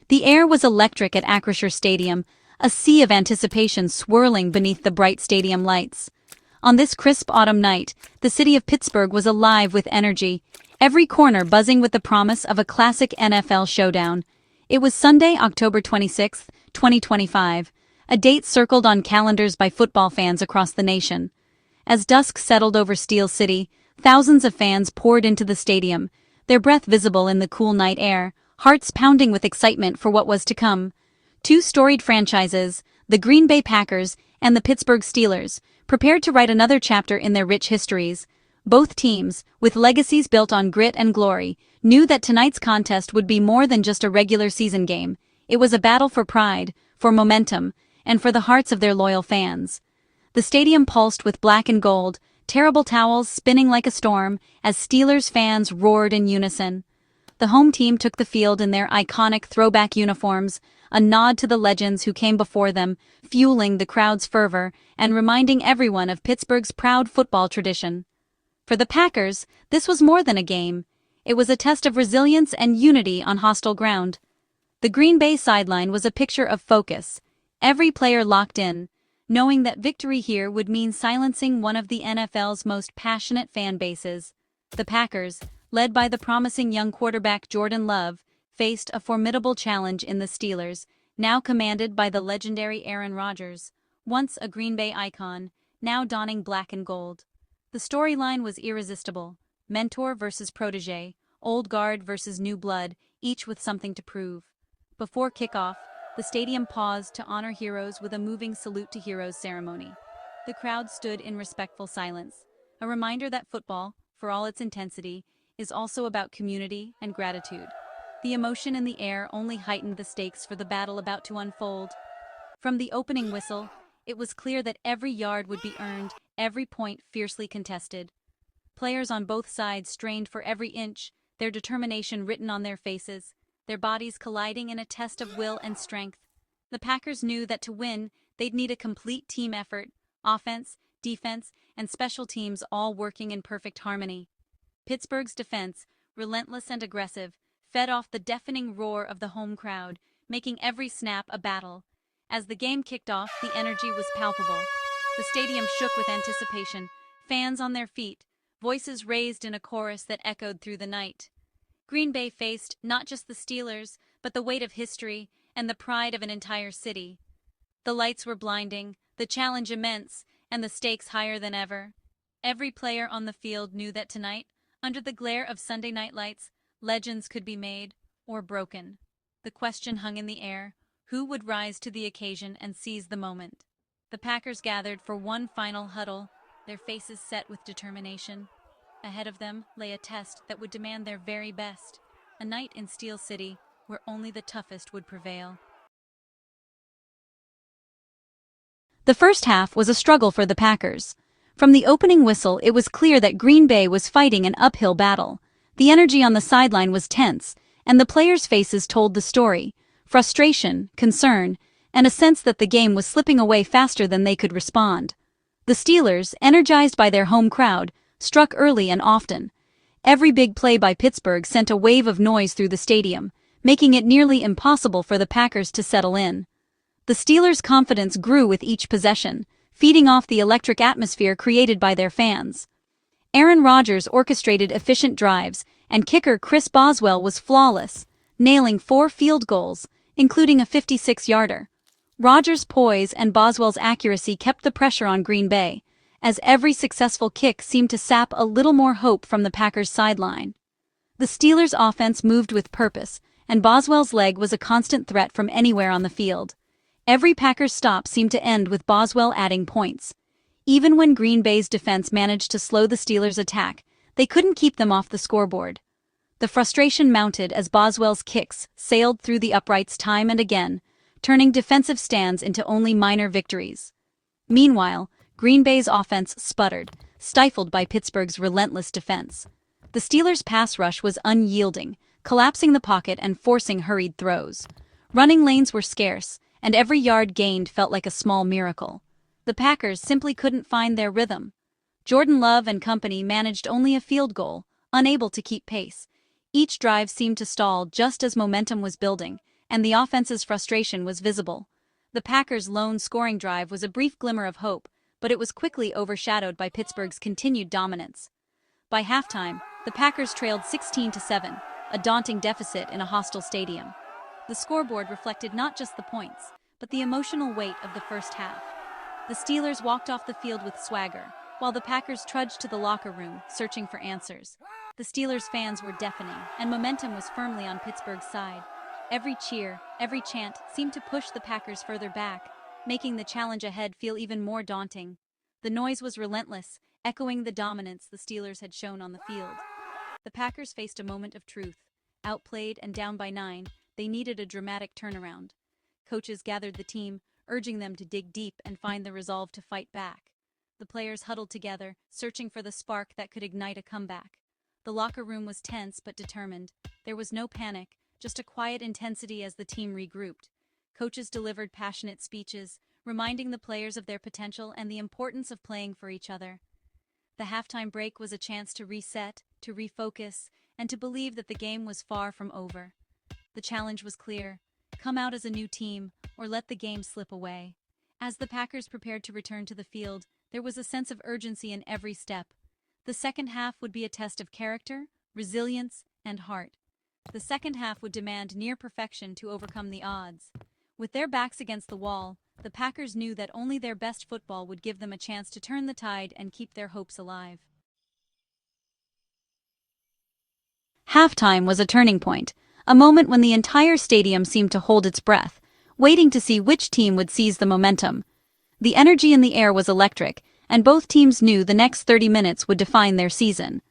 The air was electric at Acrisure Stadium, a sea of anticipation swirling beneath the bright stadium lights. On this crisp autumn night, the city of Pittsburgh was alive with energy, every corner buzzing with the promise of a classic NFL showdown. It was Sunday, October 26, 2025, a date circled on calendars by football fans across the nation. As dusk settled over Steel City, thousands of fans poured into the stadium, their breath visible in the cool night air, hearts pounding with excitement for what was to come. Two storied franchises, the Green Bay Packers and the Pittsburgh Steelers, prepared to write another chapter in their rich histories. Both teams, with legacies built on grit and glory, knew that tonight's contest would be more than just a regular season game. It was a battle for pride, for momentum, and for the hearts of their loyal fans. The stadium pulsed with black and gold, terrible towels spinning like a storm as Steelers fans roared in unison. The home team took the field in their iconic throwback uniforms, a nod to the legends who came before them, fueling the crowd's fervor and reminding everyone of Pittsburgh's proud football tradition. For the Packers, this was more than a game. It was a test of resilience and unity on hostile ground. The Green Bay sideline was a picture of focus, every player locked in, knowing that victory here would mean silencing one of the NFL's most passionate fan bases. The Packers, led by the promising young quarterback Jordan Love, faced a formidable challenge in the Steelers, now commanded by the legendary Aaronrodgers, once a Green Bay icon, now donning black and gold. The storyline was irresistible: mentor versus protege, old guard versus new blood, each with something to prove. Before kickoff, the stadium paused to honor heroes with a moving salute to heroes ceremony. The crowd stood in respectful silence, a reminder that football, for all its intensity, is also about community and gratitude. The emotion in the air only heightened the stakes for the battle about to unfold. From the opening whistle, it was clear that every yard would be earned, every point fiercely contested. Players on both sides strained for every inch, their determination written on their faces, their bodies colliding in a test of will and strength. The Packers knew that to win, they'd need a complete team effort, offense, defense, and special teams all working in perfect harmony. Pittsburgh's defense, relentless and aggressive, fed off the deafening roar of the home crowd, making every snap a battle. As the game kicked off, the energy was palpable. The stadium shook with anticipation, fans on their feet, voices raised in a chorus that echoed through the night. Green Bay faced not just the Steelers, but the weight of history and the pride of an entire city. The lights were blinding, the challenge immense, and the stakes higher than ever. Every player on the field knew that tonight, under the glare of Sunday night lights, legends could be made or broken. The question hung in the air: who would rise to the occasion and seize the moment? The Packers gathered for one final huddle, their faces set with determination. Ahead of them lay a test that would demand their very best, a night in Steel City where only the toughest would prevail. The first half was a struggle for the Packers. From the opening whistle, it was clear that Green Bay was fighting an uphill battle. The energy on the sideline was tense, and the players' faces told the story: frustration, concern, and a sense that the game was slipping away faster than they could respond. The Steelers, energized by their home crowd, struck early and often. Every big play by Pittsburgh sent a wave of noise through the stadium, making it nearly impossible for the Packers to settle in. The Steelers' confidence grew with each possession, feeding off the electric atmosphere created by their fans. Aaronrodgers orchestrated efficient drives, and kicker Chris Boswell was flawless, nailing 4 field goals, including a 56-yarder. Rodgers' poise and Boswell's accuracy kept the pressure on Green Bay, as every successful kick seemed to sap a little more hope from the Packers' sideline. The Steelers' offense moved with purpose, and Boswell's leg was a constant threat from anywhere on the field. Every Packers stop seemed to end with Boswell adding points. Even when Green Bay's defense managed to slow the Steelers' attack, they couldn't keep them off the scoreboard. The frustration mounted as Boswell's kicks sailed through the uprights time and again, turning defensive stands into only minor victories. Meanwhile, Green Bay's offense sputtered, stifled by Pittsburgh's relentless defense. The Steelers' pass rush was unyielding, collapsing the pocket and forcing hurried throws. Running lanes were scarce, and every yard gained felt like a small miracle. The Packers simply couldn't find their rhythm. Jordan Love and company managed only a field goal, unable to keep pace. Each drive seemed to stall just as momentum was building, and the offense's frustration was visible. The Packers' lone scoring drive was a brief glimmer of hope, but it was quickly overshadowed by Pittsburgh's continued dominance. By halftime, the Packers trailed 16-7, a daunting deficit in a hostile stadium. The scoreboard reflected not just the points, but the emotional weight of the first half. The Steelers walked off the field with swagger, while the Packers trudged to the locker room, searching for answers. The Steelers fans were deafening, and momentum was firmly on Pittsburgh's side. Every cheer, every chant seemed to push the Packers further back, making the challenge ahead feel even more daunting. The noise was relentless, echoing the dominance the Steelers had shown on the field. The Packers faced a moment of truth. Outplayed and down by 9, they needed a dramatic turnaround. Coaches gathered the team, urging them to dig deep and find the resolve to fight back. The players huddled together, searching for the spark that could ignite a comeback. The locker room was tense but determined. There was no panic, just a quiet intensity as the team regrouped. Coaches delivered passionate speeches, reminding the players of their potential and the importance of playing for each other. The halftime break was a chance to reset, to refocus, and to believe that the game was far from over. The challenge was clear: come out as a new team, or let the game slip away. As the Packers prepared to return to the field, there was a sense of urgency in every step. The second half would be a test of character, resilience, and heart. The second half would demand near perfection to overcome the odds. With their backs against the wall, the Packers knew that only their best football would give them a chance to turn the tide and keep their hopes alive. Halftime was a turning point, a moment when the entire stadium seemed to hold its breath, waiting to see which team would seize the momentum. The energy in the air was electric, and both teams knew the next 30 minutes would define their season.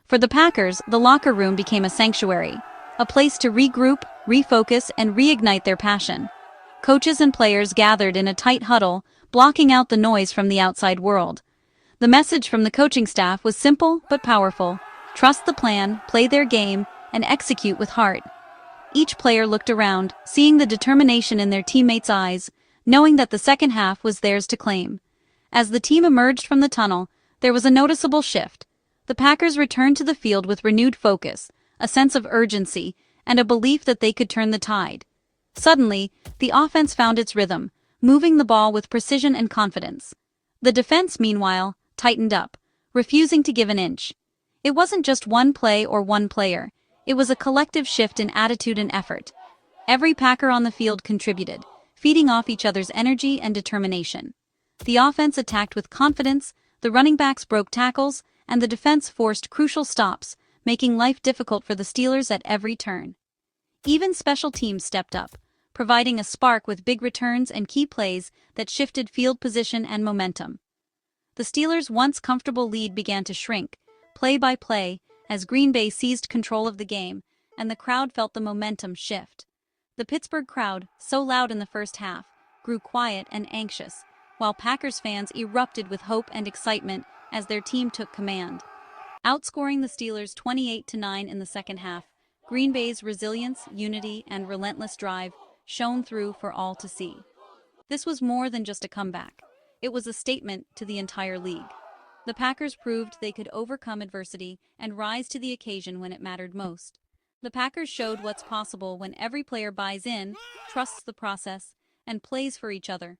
For the Packers, the locker room became a sanctuary, a place to regroup, refocus, and reignite their passion. Coaches and players gathered in a tight huddle, blocking out the noise from the outside world. The message from the coaching staff was simple but powerful: trust the plan, play their game, and execute with heart. Each player looked around, seeing the determination in their teammates' eyes, knowing that the second half was theirs to claim. As the team emerged from the tunnel, there was a noticeable shift. The Packers returned to the field with renewed focus, a sense of urgency, and a belief that they could turn the tide. Suddenly, the offense found its rhythm, moving the ball with precision and confidence. The defense, meanwhile, tightened up, refusing to give an inch. It wasn't just one play or one player. It was a collective shift in attitude and effort. Every Packer on the field contributed, feeding off each other's energy and determination. The offense attacked with confidence, the running backs broke tackles, and the defense forced crucial stops, making life difficult for the Steelers at every turn. Even special teams stepped up, providing a spark with big returns and key plays that shifted field position and momentum. The Steelers' once comfortable lead began to shrink, play by play, as Green Bay seized control of the game, and the crowd felt the momentum shift. The Pittsburgh crowd, so loud in the first half, grew quiet and anxious, while Packers fans erupted with hope and excitement as their team took command. Outscoring the Steelers 28-9 in the second half, Green Bay's resilience, unity, and relentless drive shone through for all to see. This was more than just a comeback. It was a statement to the entire league. The Packers proved they could overcome adversity and rise to the occasion when it mattered most. The Packers showed what's possible when every player buys in, trusts the process, and plays for each other.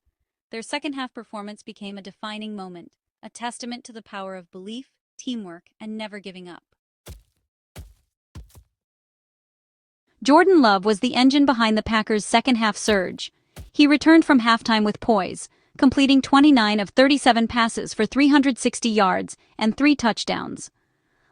Their second-half performance became a defining moment, a testament to the power of belief, teamwork, and never giving up. Jordanlove was the engine behind the Packers' second-half surge. He returned from halftime with poise, completing 29 of 37 passes for 360 yards and 3 touchdowns.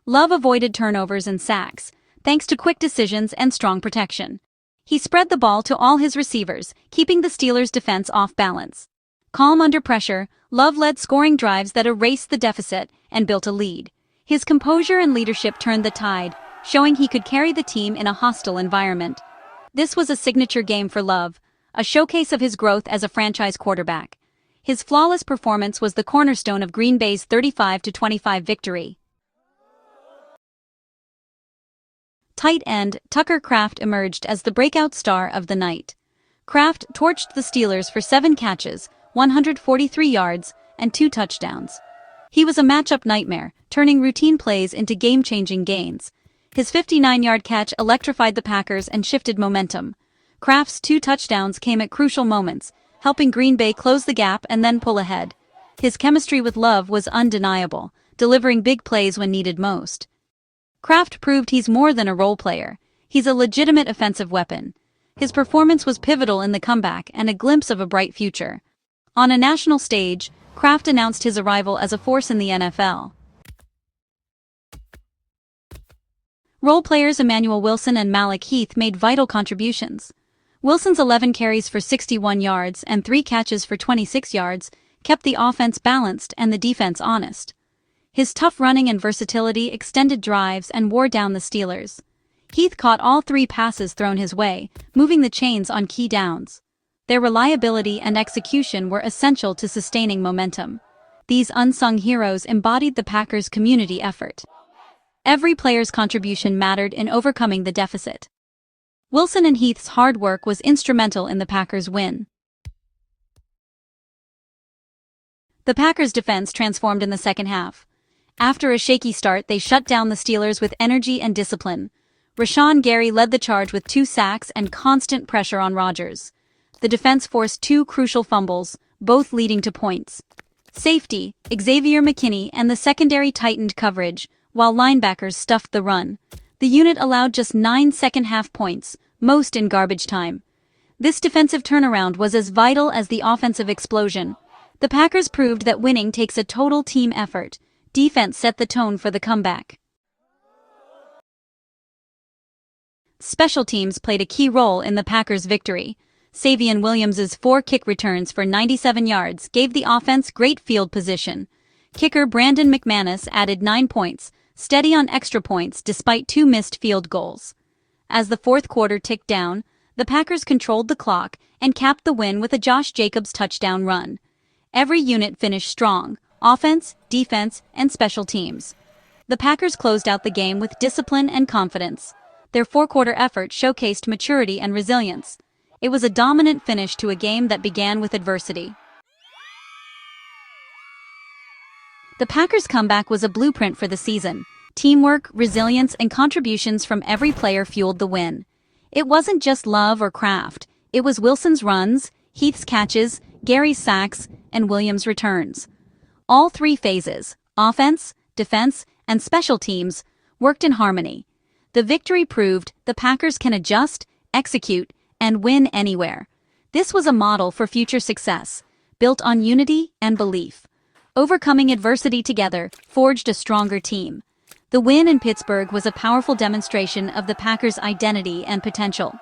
Love avoided turnovers and sacks, thanks to quick decisions and strong protection. He spread the ball to all his receivers, keeping the Steelers' defense off balance. Calm under pressure, Love led scoring drives that erased the deficit and built a lead. His composure and leadership turned the tide, showing he could carry the team in a hostile environment. This was a signature game for Love, a showcase of his growth as a franchise quarterback. His flawless performance was the cornerstone of Green Bay's 35-25 victory. Tight end Tuckerkraft emerged as the breakout star of the night. Kraft torched the Steelers for 7 catches, 143 yards, and 2 touchdowns. He was a matchup nightmare, turning routine plays into game-changing gains. His 59-yard catch electrified the Packers and shifted momentum. Kraft's 2 touchdowns came at crucial moments, helping Green Bay close the gap and then pull ahead. His chemistry with Love was undeniable, delivering big plays when needed most. Kraft proved he's more than a role player. He's a legitimate offensive weapon. His performance was pivotal in the comeback and a glimpse of a bright future. On a national stage, Kraft announced his arrival as a force in the NFL. Role players Emanuel Wilson and Malik Heath made vital contributions. Wilson's 11 carries for 61 yards and 3 catches for 26 yards kept the offense balanced and the defense honest. His tough running and versatility extended drives and wore down the Steelers. Heath caught all 3 passes thrown his way, moving the chains on key downs. Their reliability and execution were essential to sustaining momentum. These unsung heroes embodied the Packers' community effort. Every player's contribution mattered in overcoming the deficit. Wilson and Heath's hard work was instrumental in the Packers' win. The Packers' defense transformed in the second half. After a shaky start, they shut down the Steelers with energy and discipline. Rashangary led the charge with 2 sacks and constant pressure on Rodgers. The defense forced 2 crucial fumbles, both leading to points. Safety, Xavier McKinney and the secondary tightened coverage, while linebackers stuffed the run. The unit allowed just 9 second-half points, most in garbage time. This defensive turnaround was as vital as the offensive explosion. The Packers proved that winning takes a total team effort. Defense set the tone for the comeback. Special teams played a key role in the Packers' victory. Savion Williams's 4 kick returns for 97 yards gave the offense great field position. Kicker Brandon McManus added 9 points, steady on extra points despite 2 missed field goals. As the fourth quarter ticked down, the Packers controlled the clock and capped the win with a Josh Jacobs touchdown run. Every unit finished strong: offense, defense, and special teams. The Packers closed out the game with discipline and confidence. Their 4-quarter effort showcased maturity and resilience. It was a dominant finish to a game that began with adversity. The Packers' comeback was a blueprint for the season. Teamwork, resilience, and contributions from every player fueled the win. It wasn't just Love or Kraft. It was Wilson's runs, Heath's catches, Gary's sacks, and Williams' returns. All 3 phases, offense, defense, and special teams, worked in harmony. The victory proved the Packers can adjust, execute, and win anywhere. This was a model for future success, built on unity and belief. Overcoming adversity together forged a stronger team. The win in Pittsburgh was a powerful demonstration of the Packers' identity and potential.